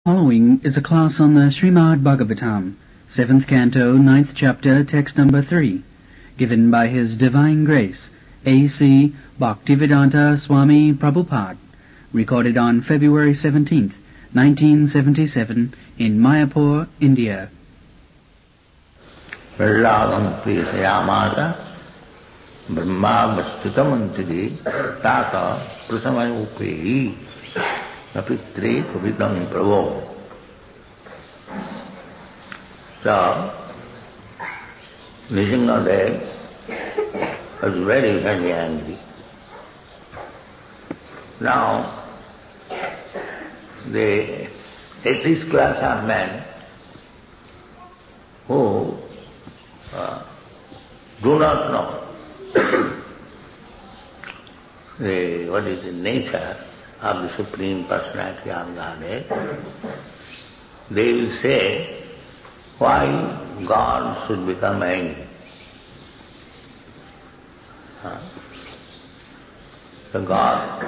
Following is a class on the Srimad Bhagavatam, 7th Canto, 9th Chapter, text number 3, given by His Divine Grace, A.C. Bhaktivedanta Swami Prabhupada, recorded on February 17th, 1977, in Mayapur, India. Prahlada Maharaja Brahma Vastutamantri Tata Prasamayupehi Napitre Kavitam Prabhu. So, Nrsimhadeva was very, very angry. Now, the atheist class are men who do not know what is the nature of the Supreme Personality of Godhead. They will say, why God should become angry? So God,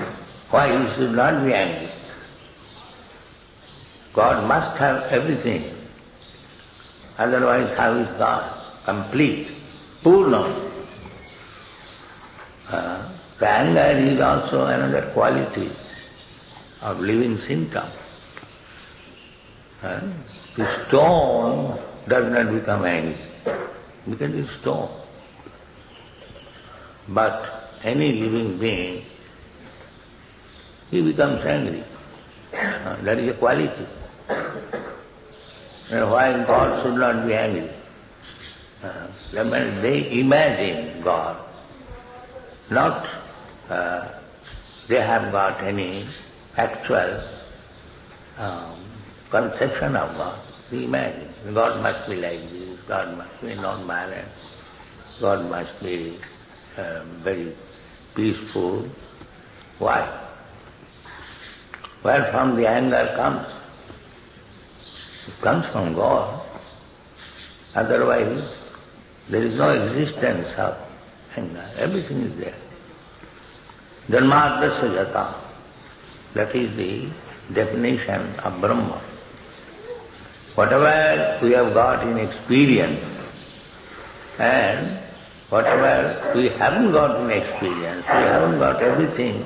why He should not be angry? God must have everything. Otherwise, how is God? Complete, Purna. The anger is also another quality of living symptom. The stone does not become angry because it is stone. But any living being, he becomes angry. That is a quality. Why God should not be angry? They imagine God, not they have got any actual conception of God. They imagine God must be like this, God must be non-violent, God must be very peaceful. Why? Where from the anger comes? It comes from God. Otherwise, there is no existence of anger. Everything is there. Janmadasya jata. That is the definition of Brahma. Whatever we have got in experience and whatever we haven't got in experience, we haven't got everything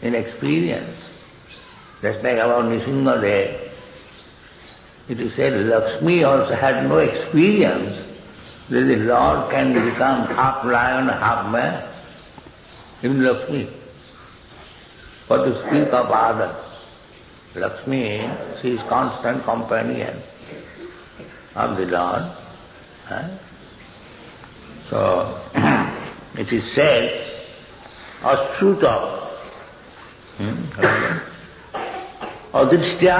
in experience. Just like about Nrsimhadeva, it is said Lakshmi also had no experience that the Lord can become half lion, half man. Even Lakshmi. What to speak of others? Lakshmi, she is constant companion of the Lord. So, it is said, Ashruta, Adhishtya,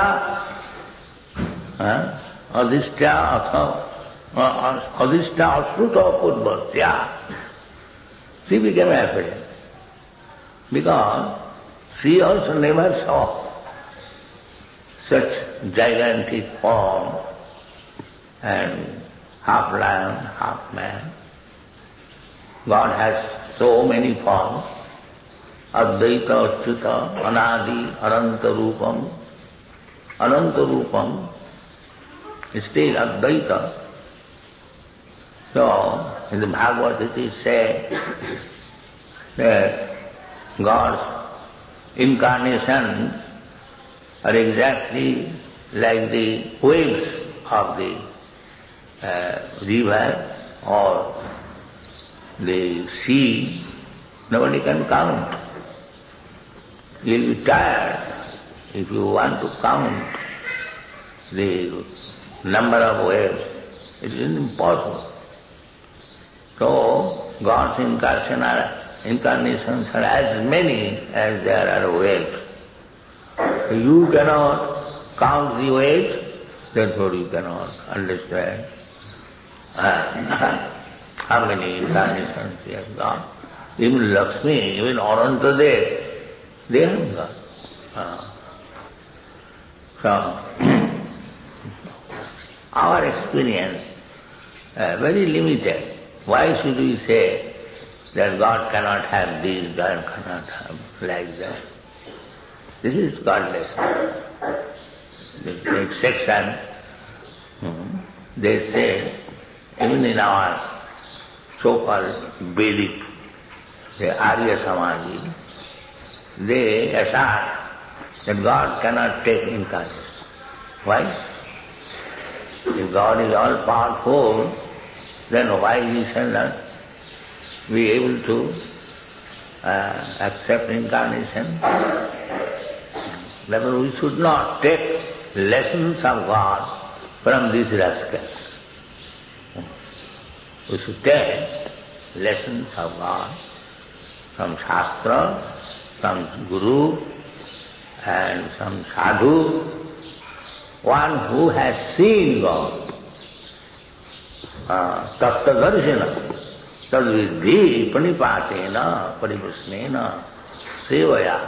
Ashruta Purvatya. She became afraid because she also never saw such gigantic form and half lion, half man. God has so many forms. Advaita, Achyuta, Anadi, Ananta Rupam. Ananta Rupam is still Advaita. So, in the Bhagavad it is said that God's incarnations are exactly like the waves of the river or the sea. Nobody can count. You will be tired if you want to count the number of waves. It is impossible. So, God's incarnations are as many as there are waves. You cannot count the waves, therefore you cannot understand how many incarnations he has got. Even Lakshmi, even Anantadeva, they have got. So, our experience very limited. Why should we say that God cannot have this, God cannot have like that? This is godless. this next section, they say, even in our so-called Vedic, the Arya Samaji, they assert that God cannot take incarnation. Why? If God is all powerful, then why He shall not be able to accept incarnation? Therefore we should not take lessons of God from these rascals. We should take lessons of God from Shastra, from Guru, and some sadhu, one who has seen God. Tattva darshana, tadvidhi panipatena paripusnena sevaya.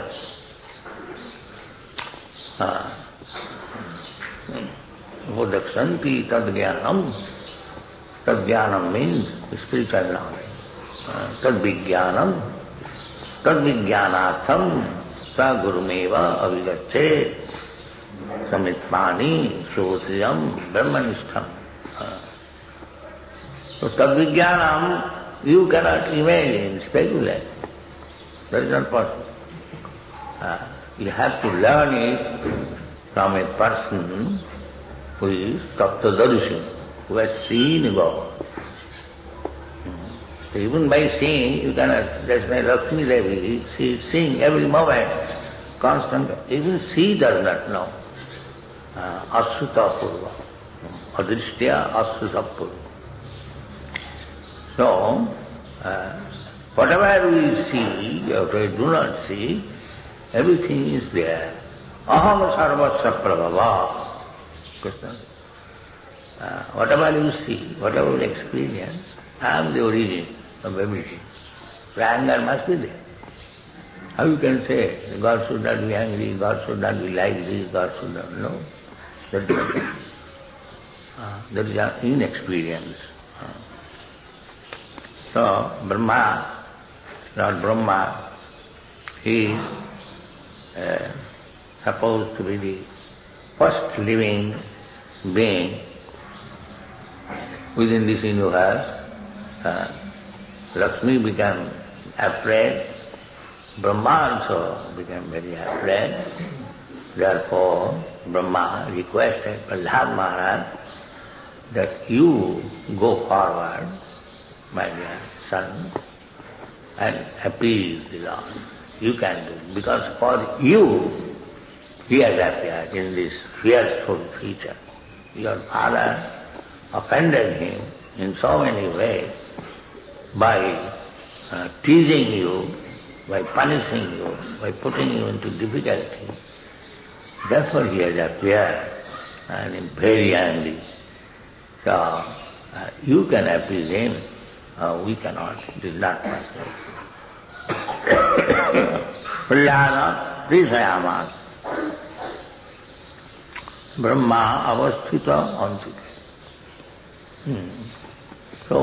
Vodakshanti tadgyanam. Tadgyanam means spiritual knowledge. Tadvijnanam, tadvijnanatham sa gurumeva avigacche samitmani shrotiyam brahmanishtham. So tadvijnanam you cannot imagine, speculate. That is not possible. You have to learn it from a person who is tattva-darshan, who has seen God. So even by seeing, you cannot, that's why Lakshmi Devi, she is seeing every moment, constant, even she does not know. Asruta purva, adrishtya asruta purva. So, whatever we see, or we do not see, everything is there. Aham sarvasya prabhava. Whatever you see, whatever you experience, I am the origin of everything. So anger must be there. How you can say, God should not be angry, God should not be like this, God should not... No. That is an inexperience. So, Brahma, Lord Brahma, he is supposed to be the first living being within this universe. Lakshmi became afraid, Brahma also became very afraid. Therefore, Brahma requested Prahlada Maharaja that you go forward, my dear son, and appease the Lord. You can do it, because for you he has appeared in this fearful creature. Your father offended him in so many ways by teasing you, by punishing you, by putting you into difficulty. Therefore he has appeared and very angry. So you can appease him, we cannot. It is not possible. Prahlada Maharaja Brahma avasthita antike. So,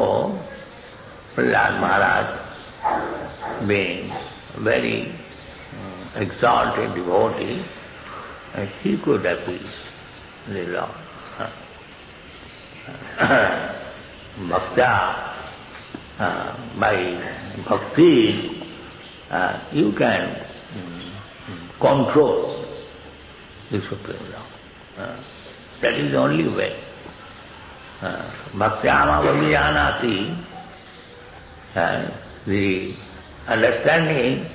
Prahlada Maharaj, being very exalted devotee, he could appease the Lord. Bhakta, by bhakti, you can control the Supreme Lord. That is the only way. Bhaktyama vavijanati, the understanding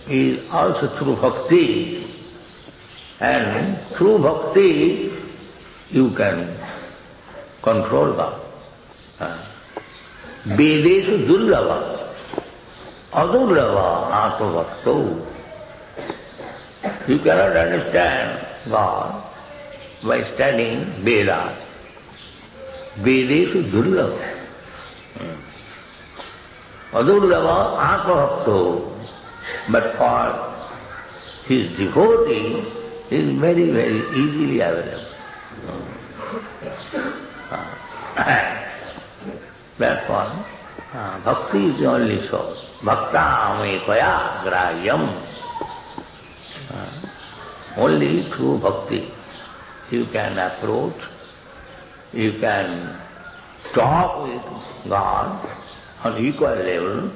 is also through bhakti, and through bhakti you can control God. Vedeshu durlava, adurlava atmabhakto. You cannot understand God by studying Vedas. Vedeshu durlava. Adurlava atmabhakto. But for his devotee, it is very, very easily available. Therefore, bhakti is the only source. Bhakta amekaya grahyam. Only through bhakti you can approach, you can talk with God on equal level,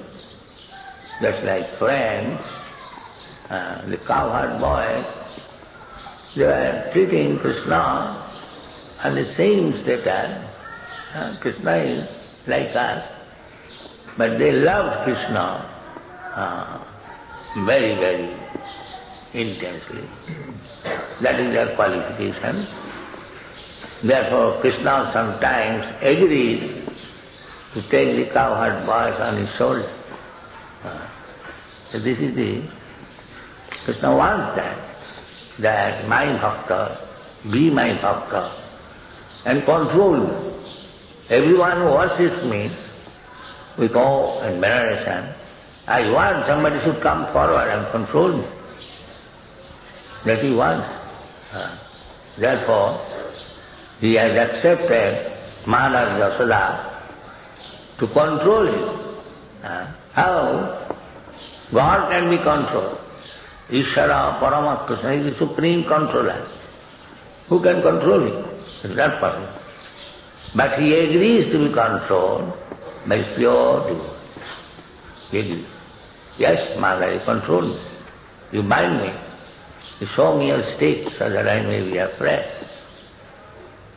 just like friends. The cowherd boys, they were treating Krishna on the same status. Krishna is like us, but they loved Krishna very, very intensely. That is their qualification. Therefore, Krishna sometimes agreed to take the cowherd boys on his shoulder. So this is the... Krishna wants that my bhakta, be my bhakta, and control me. Everyone who worships me with awe and veneration, I want somebody should come forward and control me. That he wants. Therefore, he has accepted Mother Yashoda to control him. How? God can be controlled. Ishvara, Parama, Krishna is the supreme controller. Who can control him? It's not possible. But he agrees to be controlled by pure devotion. He agrees. Yes, Mother, you control me. You bind me. You show me your stick so that I may be afraid.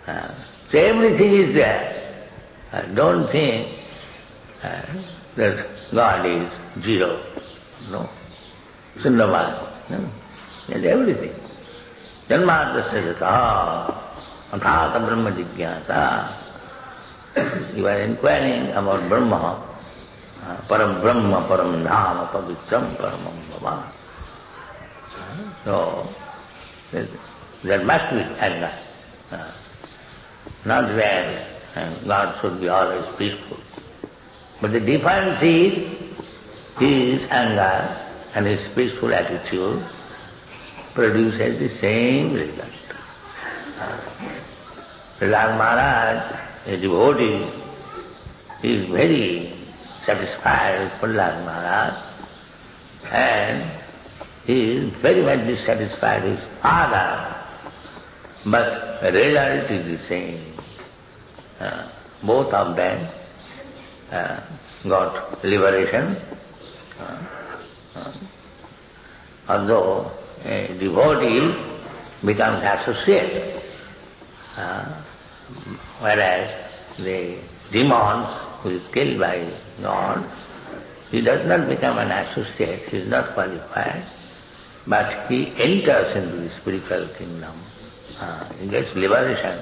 So everything is there. Don't think that God is zero. No. Sundava. No. There's everything. Janmadasya jata athata brahma jigyasa. You are inquiring about Brahma, param brahma, param dhama, pavitram, paramam bhava. So, there must be anger. Not that God should be always peaceful. But the difference is his anger and his peaceful attitude produces the same result. Prahlada Maharaja, a devotee, is very satisfied with Prahlada Maharaja, and he is very much dissatisfied with his father, but the result is the same. Both of them got liberation. Although a devotee becomes associate, whereas the demon who is killed by God, he does not become an associate, he is not qualified, but he enters into the spiritual kingdom. He gets liberation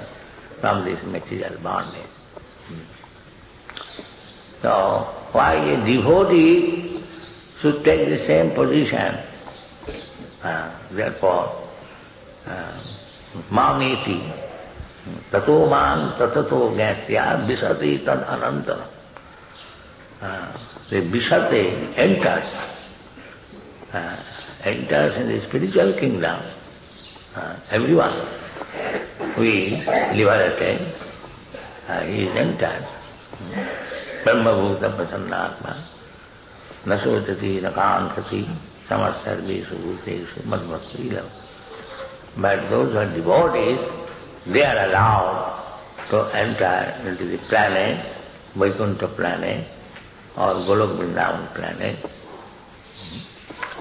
from this material bondage. So, why a devotee should take the same position? Therefore, mameti tato man tatato gatya visati tad anantara. The visati enters in the spiritual kingdom. Everyone who is liberated, he is entered. Brahma bhuta prasannatma nasotati nakantati samasarvesu bhuteshu madbhakti lava. But those who are devotees, they are allowed to enter into the planet, Vaikuntha planet or Golok Vrindavan planet.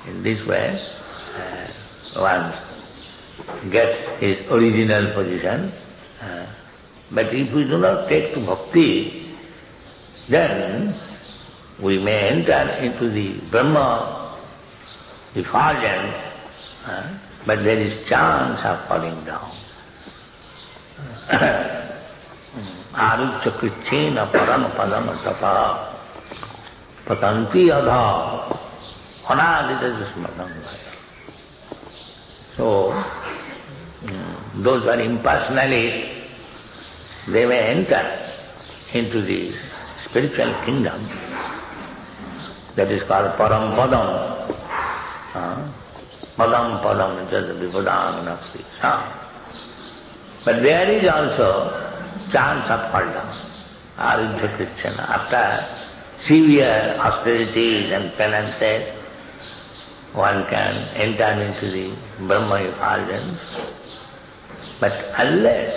In this way, one gets his original position. But if we do not take to bhakti, then we may enter into the Brahma effulgence, but there is chance of falling down. Arucha krichena param padam tapa patanti adha anadita smadam. So, those who are impersonalists, they may enter into the spiritual kingdom that is called param padam. Padam padam jada vipadam nafsi. But there is also chance of fall down. Aruddha Krishna. After severe austerities and penances, one can enter into the Brahma effulgence. But unless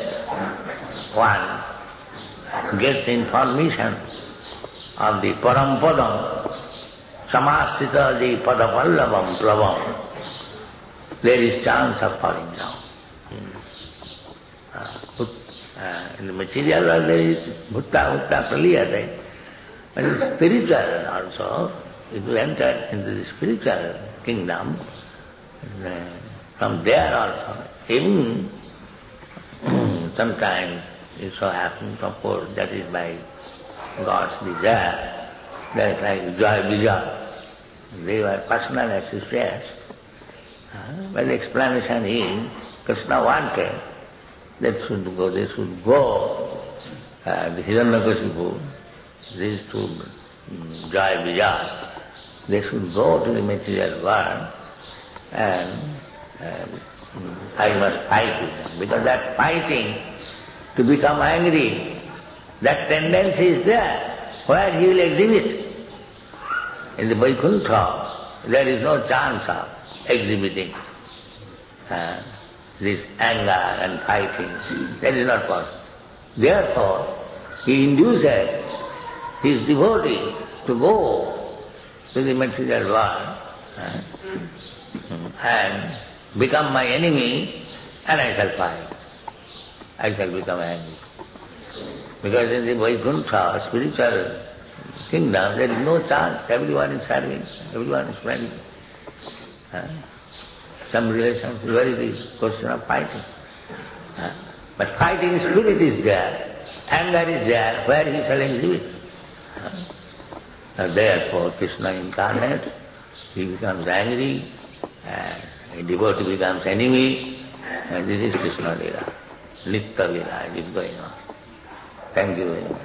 one gets information of the Parampadam, Samasthita the Padavallavam Plavam, there is chance of falling down. In the material world there is Bhutta, Praliyate, but in spiritual also, if you enter into the spiritual kingdom, from there also, even sometimes it so happens, of course, that is by God's desire, that is like Joy Vijay. They were personal associates. But the explanation is, Krishna wanted that they should go, the Hiranyakashipu, these two Joy Vijay, they should go to the material world and I must fight with them. Because that fighting to become angry, that tendency is there, where he will exhibit. In the Vaikuntha, there is no chance of exhibiting this anger and fighting. That is not possible. Therefore, he induces his devotee to go to the material world and become my enemy, and I shall fight. I shall become angry. Because in the Vaikuntha, spiritual kingdom, there is no chance. Everyone is serving, everyone is friendly. Some relations, where it is question of fighting. But fighting spirit is there, anger is there, where he shall exhibit. Therefore, Krishna incarnates, he becomes angry, and a devotee becomes enemy, and this is Krishna Lila. Nitya Lila, it is going on. Thank you very much.